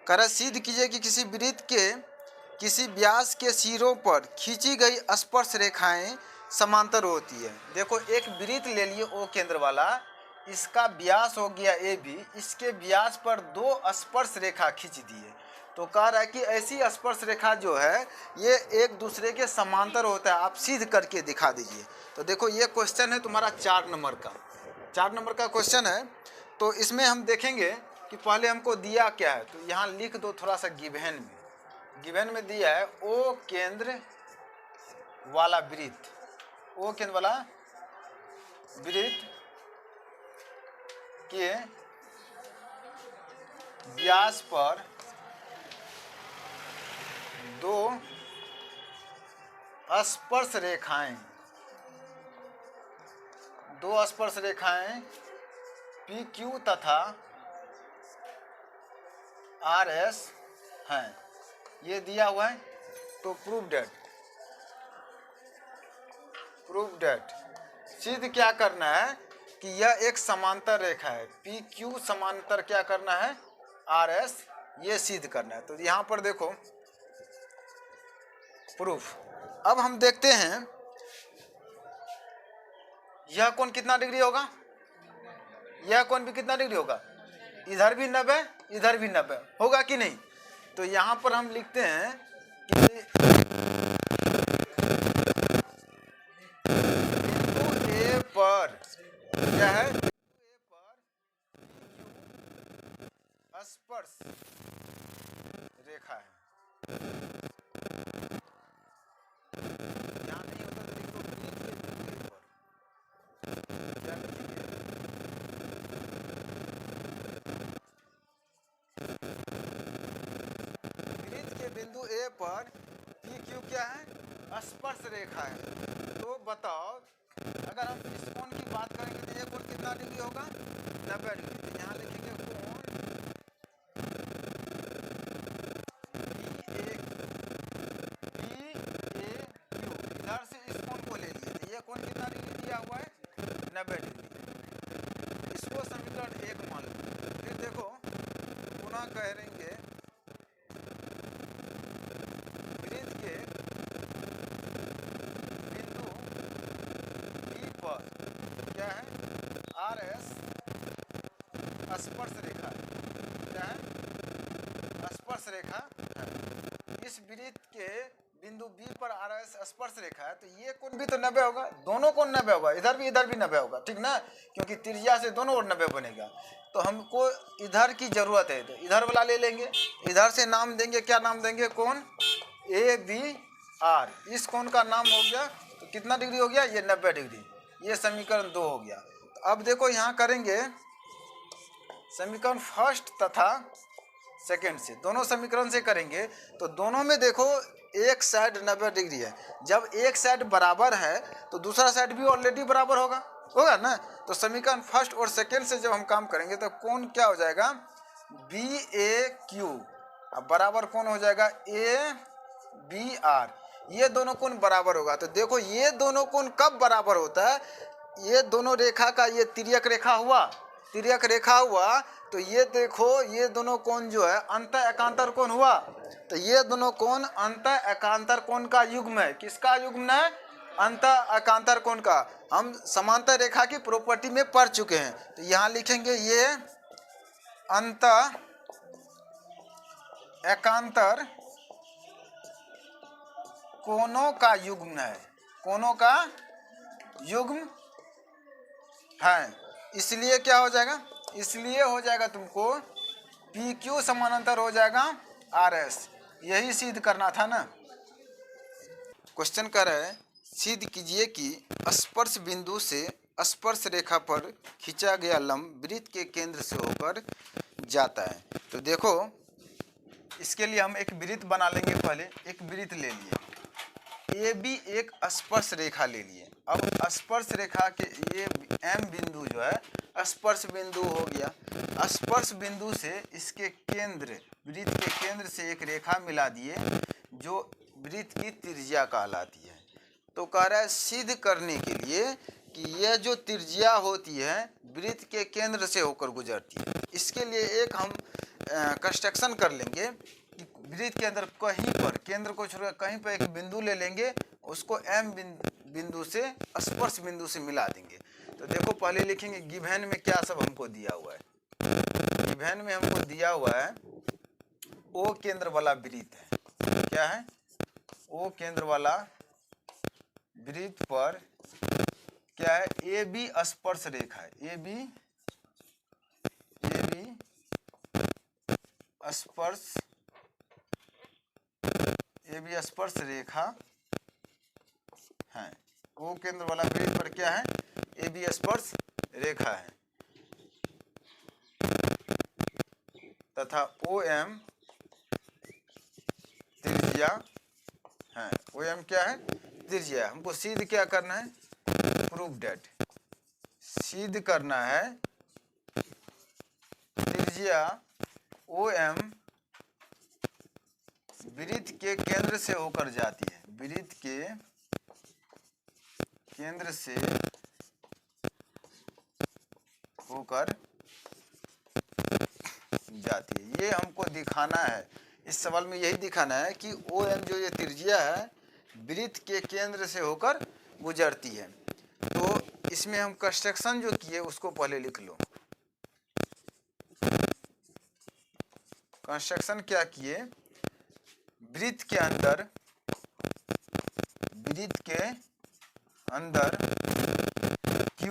कह रहा है सिद्ध कीजिए कि किसी वृत्त के किसी व्यास के सिरों पर खींची गई स्पर्श रेखाएं समांतर होती है। देखो एक वृत्त ले लिए ओ केंद्र वाला, इसका व्यास हो गया ए बी, इसके व्यास पर दो स्पर्श रेखा खींच दिए। तो कह रहा है कि ऐसी स्पर्श रेखा जो है ये एक दूसरे के समांतर होता है, आप सिद्ध करके दिखा दीजिए। तो देखो ये क्वेश्चन है तुम्हारा 4 नंबर का, 4 नंबर का क्वेश्चन है। तो इसमें हम देखेंगे कि पहले हमको दिया क्या है, तो यहाँ लिख दो थोड़ा सा गिवन में दिया है ओ केंद्र वाला वृत्त, ओ केंद्र वाला वृत्त के व्यास पर दो स्पर्श रेखाएं पी क्यू तथा आर एस हैं, ये दिया हुआ है। तो प्रूव डेट सिद्ध क्या करना है कि यह एक समांतर रेखा है, पी क्यू समांतर क्या करना है आर एस, ये सिद्ध करना है। तो यहाँ पर देखो प्रूफ। अब हम देखते हैं यह कोण कितना डिग्री होगा, यह कोण भी कितना डिग्री होगा, इधर भी 90 इधर भी 90 होगा कि नहीं। तो यहाँ पर हम लिखते हैं कि बिंदु ए पर क्या है, ए पर स्पर्श रेखा है। यहाँ नहीं होता तो लिखो वृत्त के बिंदु बिंदु ए पर पी क्यू क्या है, स्पर्श रेखा है। तो बताओ अगर हम इस कोण की बात करेंगे तो ये कोण कितना डिग्री होगा, 90 डिग्री। तो यहाँ लिखेंगे कोण पी ए क्यू, इधर से इस कोण को ले लिए तो ये कोण कितना डिग्री दिया हुआ है, 90 डिग्री। इसको समीकरण 1 मान लो। फिर देखो पुनः कहेंगे वृत्त के बिंदु बी पर क्या है आर एस स्पर्श रेखा है, क्या है स्पर्श रेखा है। इस वृत्त के बिंदु बी पर आर एस स्पर्श रेखा है, तो ये कोण भी तो 90 होगा, दोनों कोण 90 होगा, इधर भी 90 होगा, ठीक ना, क्योंकि त्रिज्या से दोनों ओर 90 बनेगा। तो हमको इधर की जरूरत है तो इधर वाला ले लेंगे, इधर से नाम देंगे, क्या नाम देंगे, कोण ए बी आर। इस कोण का नाम हो गया तो कितना डिग्री हो गया, ये 90 डिग्री। ये समीकरण 2 हो गया। तो अब देखो यहाँ करेंगे समीकरण फर्स्ट तथा सेकंड से, दोनों समीकरण से करेंगे तो दोनों में देखो एक साइड 90 डिग्री है। जब एक साइड बराबर है तो दूसरा साइड भी ऑलरेडी बराबर होगा ना। तो समीकरण फर्स्ट और सेकंड से जब हम काम करेंगे तो कोण क्या हो जाएगा, बी ए क्यू, अब बराबर कोण हो जाएगा ए बी आर। ये दोनों कोण बराबर होगा। तो देखो ये दोनों कोण कब बराबर होता है, ये दोनों रेखा का ये तिर्यक रेखा हुआ तो ये देखो ये दोनों कोण जो है अंत एकांतर कोण हुआ। तो ये दोनों कोण अंत एकांतर कोण का युग्म है। किसका युग्म है, अंत एकांतर कोण का। हम समांतर रेखा की प्रॉपर्टी में पढ़ चुके हैं। तो यहाँ लिखेंगे ये अंत एकांतर कोणों का युग्म है, कोणों का युग्म है। इसलिए क्या हो जाएगा, इसलिए हो जाएगा तुमको पी क्यू समानांतर हो जाएगा आर एस। यही सिद्ध करना था ना। क्वेश्चन कर रहा है सिद्ध कीजिए कि स्पर्श बिंदु से स्पर्श रेखा पर खींचा गया लंब वृत्त के केंद्र से होकर जाता है। तो देखो इसके लिए हम एक वृत्त बना लेंगे। पहले एक वृत्त ले लिए, ए बी एक स्पर्श रेखा ले लिए। अब स्पर्श रेखा के ये एम बिंदु जो है स्पर्श बिंदु हो गया। स्पर्श बिंदु से इसके केंद्र, वृत्त के केंद्र से एक रेखा मिला दिए जो वृत्त की त्रिज्या कहलाती है। तो कह रहा है सिद्ध करने के लिए कि यह जो त्रिज्या होती है वृत्त के केंद्र से होकर गुजरती है। इसके लिए एक हम कंस्ट्रक्शन कर लेंगे कि वृत्त के अंदर कहीं पर केंद्र को छोड़कर कहीं पर एक बिंदु ले लेंगे, उसको एम बिंदु से स्पर्श बिंदु से मिला देंगे। तो देखो पहले लिखेंगे गिवन में क्या सब हमको दिया हुआ है। गिवन में हमको दिया हुआ है ओ केंद्र वाला वृत्त है। क्या है? ओ केंद्र वाला वृत्त पर क्या है? ए बी स्पर्श रेखा है। ए बी स्पर्श रेखा है। ओ केंद्र वाला वृत्त पर क्या है? ए बी स्पर्श रेखा है तथा ओ एम त्रिज्या है। ओ एम क्या है? त्रिज्या। हमको सिद्ध क्या करना है? Prove that. सिद्ध करना है त्रिज्या ओ एम वृत्त के केंद्र से होकर जाती है। वृत्त के केंद्र से होकर जाती है। ये हमको दिखाना है, इस सवाल में यही दिखाना है कि ओ एम जो ये त्रिज्या है वृत्त के केंद्र से होकर गुजरती है। तो इसमें हम कंस्ट्रक्शन जो किए उसको पहले लिख लो। कंस्ट्रक्शन क्या किए? वृत्त के अंदर Q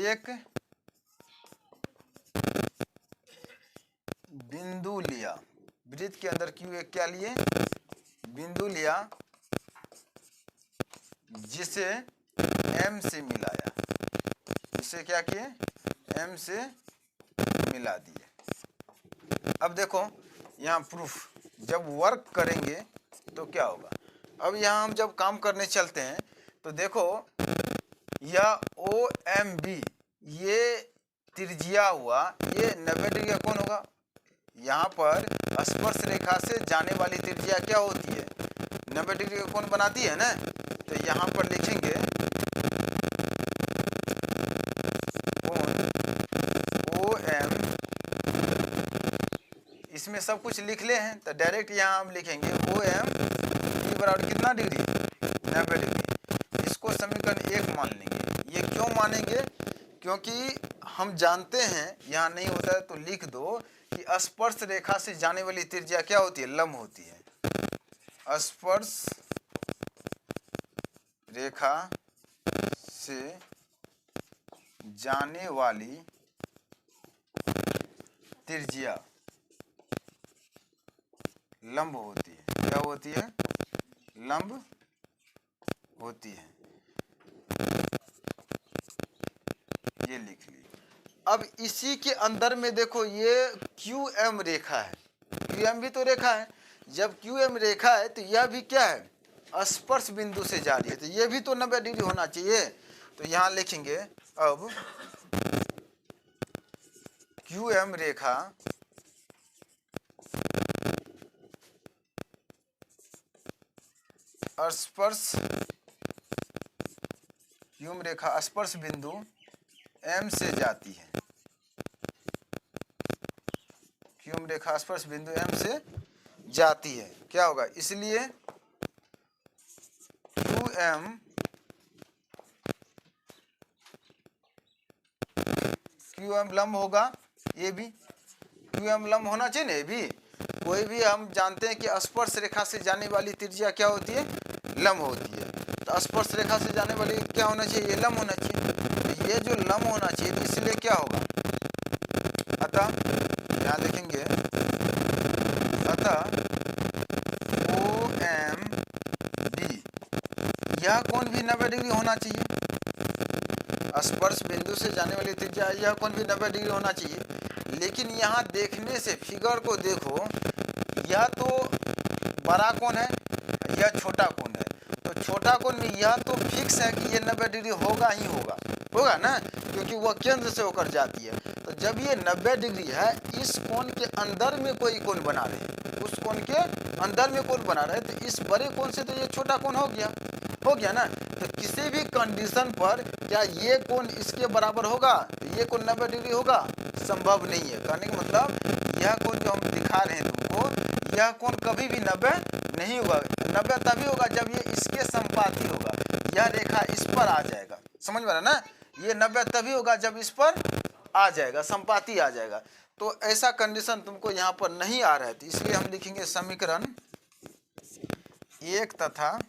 एक बिंदु लिया। वृत्त के अंदर Q एक क्या लिए? बिंदु लिया जिसे M से मिलाया। जिसे क्या किए? M से मिला दिए। अब देखो यहाँ प्रूफ, जब वर्क करेंगे तो क्या होगा। अब यहाँ हम जब काम करने चलते हैं तो देखो यह ओ एम बी ये त्रिज्या हुआ, ये 90 डिग्री का कौन होगा? यहाँ पर स्पर्श रेखा से जाने वाली त्रिज्या क्या होती है? 90 डिग्री का कोण बनाती है ना। तो यहाँ पर लिखेंगे कोण ओ एम, इसमें सब कुछ लिख ले हैं तो डायरेक्ट यहाँ हम लिखेंगे ओ एम ई बराबर कितना डिग्री? 90 डिग्री। इसको समीकरण 1 मान लेंगे। ये क्यों मानेंगे? क्योंकि हम जानते हैं, यहाँ नहीं होता है तो लिख दो कि स्पर्श रेखा से जाने वाली त्रिज्या क्या होती है? लंब होती है। स्पर्श रेखा से जाने वाली त्रिज्या लंब होती है। क्या होती है? लंब होती है। ये लिख ली। अब इसी के अंदर में देखो ये क्यू एम रेखा है। क्यू एम भी तो रेखा है। जब क्यू एम रेखा है तो यह भी क्या है? स्पर्श बिंदु से जा रही है, तो ये भी तो 90 डिग्री होना चाहिए। तो यहाँ लिखेंगे अब क्यू एम रेखा स्पर्श, क्यू एम रेखा स्पर्श बिंदु एम से जाती है। क्यू एम रेखा स्पर्श बिंदु एम से जाती है। क्या होगा? इसलिए क्यू एम लंब होगा। ये भी क्यू एम लंब होना चाहिए ना। ये भी कोई भी हम जानते हैं कि स्पर्श रेखा से जाने वाली त्रिज्या क्या होती है? लंब होती है। तो स्पर्श रेखा से जाने वाली क्या होना चाहिए? ये लंब होना चाहिए। तो ये जो लंब होना चाहिए तो इसलिए क्या होगा? अतः यहाँ लिखेंगे अतः ओ एम बी यह कोण भी 90 डिग्री होना चाहिए। स्पर्श बिंदु से जाने वाली त्रिज्या यह कोण भी 90 डिग्री होना चाहिए। लेकिन यहाँ देखने से फिगर को देखो, यह तो बड़ा कोण है, यह छोटा कोण है। तो छोटा कोण में यह तो फिक्स है कि ये 90 डिग्री होगा ही होगा, होगा ना, क्योंकि वह केंद्र से होकर जाती है। तो जब ये 90 डिग्री है, इस कोण के अंदर में कोई कोण बना रहे, उस कोण के अंदर में कोण बना रहे, तो इस बड़े कोण से तो ये छोटा कोण हो गया। हो गया ना। तो किसी भी कंडीशन पर क्या ये कोण इसके बराबर होगा, तो ये कोण 90 डिग्री होगा, संभव नहीं है। कहने का मतलब यह कोण जो हम दिखा रहे हैं तुमको, यह कोण कभी भी 90 नहीं होगा। 90 तभी होगा जब ये इसके संपाती होगा, यह रेखा इस पर आ जाएगा, समझ में आ रहा ना। ये 90 तभी होगा जब इस पर आ जाएगा, संपाती आ जाएगा। तो ऐसा कंडीशन तुमको यहाँ पर नहीं आ रहा है, तो इसलिए हम लिखेंगे समीकरण 1 तथा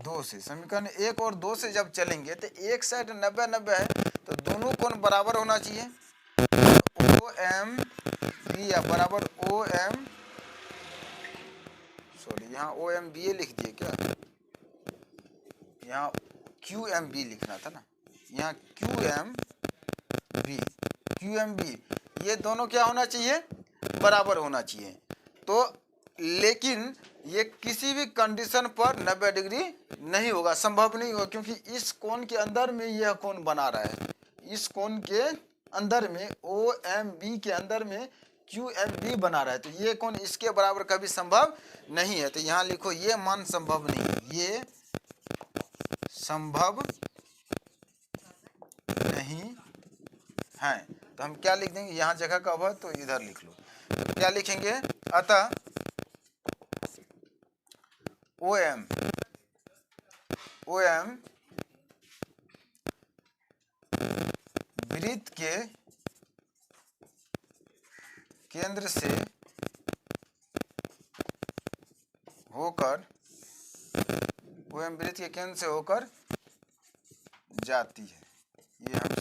2 से। समीकरण 1 और 2 से जब चलेंगे तो एक साइड 90 90 है, तो दोनों कोण बराबर होना चाहिए। ओ एम बी या बराबर ओ एम, सॉरी यहाँ ओ एम बी ए लिख दिए क्या, यहाँ क्यू एम बी लिखना था ना, यहाँ क्यू एम बी, ये दोनों क्या होना चाहिए, बराबर होना चाहिए। तो लेकिन ये किसी भी कंडीशन पर 90 डिग्री नहीं होगा, संभव नहीं होगा, क्योंकि इस कोण के अंदर में यह कोण बना रहा है, इस कोण के अंदर में ओ एम बी के अंदर में क्यू एम बी बना रहा है, तो ये कोण इसके बराबर कभी संभव नहीं है। तो यहाँ लिखो ये मान संभव नहीं है, ये संभव नहीं है। तो हम क्या लिख देंगे, यहाँ जगह का अभाव तो इधर लिख लो, तो क्या लिखेंगे, अतः ओ एम वृत्त के केंद्र से होकर, ओ एम वृत्त के केंद्र से होकर जाती है। ये हम